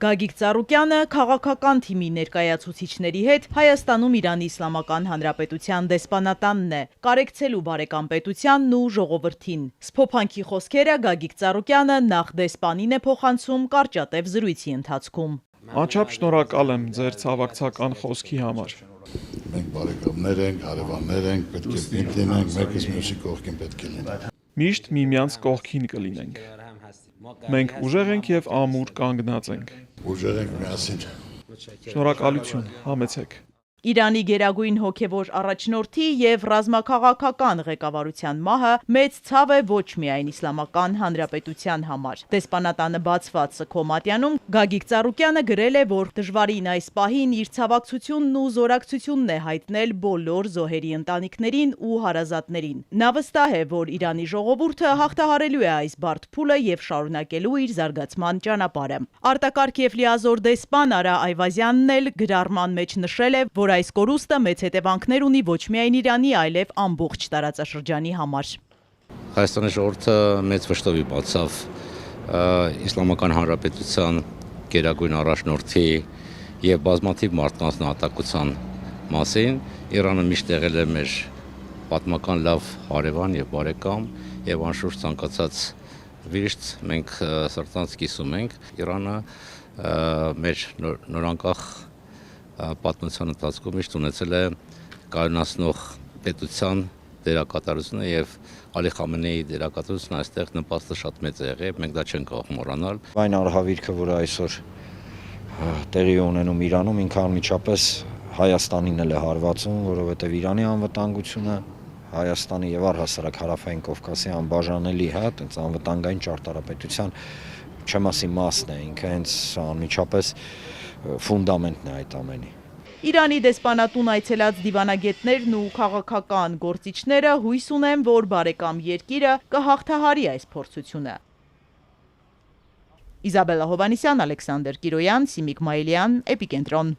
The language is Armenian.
Գագիկ Ծառուկյանը քաղաքական թիմի ներկայացուցիչների հետ Հայաստանում Իրանի Իսլամական Հանրապետության դեսպանատանն է, կարեկցելու բարեկամ պետությանն ու ժողովրդին։ Սփոփանքի խոսքերը Գագիկ Ծառուկյանը նախ դեսպանին է փոխանցում կարճատև զրույցի ընթացքում։ Անչափ շնորհակալ եմ ձեր ցավակցական խոսքի համար։ Մենք բարեկամներ ենք, հարևաններ ենք, պետք է պինդ լինենք, մեկս մյուսի կողքին պետք է լինենք։ Միշտ միմյանց կողքին կլինենք։ Մենք ուժեղ ենք եւ ամուր կանգնած ենք։ Ուժեղ ենք միասին։ Շնորհակալություն, համեցեք։ Իրանի գերագույն հոգևոր առաջնորդի եւ ռազմաքաղաքական ղեկավարության մահը մեծ ցավ է ոչ միայն Իսլամական Հանրապետության համար։ Դեսպանատանը բացված սքոմատյանում Գագիկ Ծառուկյանը գրել է, որ դժվարին այս պահին իր ցավակցությունն ու զորակցությունն է հայտնել բոլոր զոհերի ընտանիքներին ու հարազատներին։ Նա վստահ է, որ Իրանի ժողովուրդը հաղթահարելու է այս բարդ փուլը եւ շարունակելու իր զարգացման ճանապարհը։ Արտակարգ եւ լիազոր դեսպան Արա Այվազյանն էլ գրառման մեջ նշել է, որ այս կորուստը մեծ հետևանքներ ունի ոչ միայն Իրանի, այլև ամբողջ տարածաշրջանի համար։ Հայաստանի ժողովուրդը մեծ վշտովի բացավ Իսլամական Հանրապետության գերագույն առաջնորդի եւ բազմաթիվ մարդկանց նահատակության մասին։ Իրանը միշտ եղել է մեր պատմական լավ հարևան եւ բարեկամ եւ անշուշտ ցանկացած վիշտ մենք սրտանց կիսում ենք։ Իրանը մեր նորանկախ պատմության ընթացքում միշտ ունեցել է կայունացնող պետության դերակատարությունը եւ Ալի Խամենեի դերակատարությունը այստեղ նպաստը շատ մեծ է եղել, մենք դա չենք կարող մոռանալ։ Այն արհավիրքը, որը այսօր տեղի ունենում Իրանում, ինքը անմիջապես Հայաստանին էլ է հարվածում, որովհետեւ Իրանի անվտանգությունը Հայաստանի եւ առհասարակ Հարավային Կովկասի անբաժանելի այդպես անվտանգային ճարտարապետության չմասի մասն է, ինքը հենց անմիջապես ֆունդամենտն է այդ ամենի։ Իրանի դեսպանատուն այցելած դիվանագետներն ու քաղաքական գործիչները հույս ունեն, որ բարեկամ երկիրը կհաղթահարի այս փորձությունը։ Իզաբելլա Հովհաննիսյան, Ալեքսանդր Կիրոյան, Սիմիկ Մայիլյան, Էպիկենտրոն։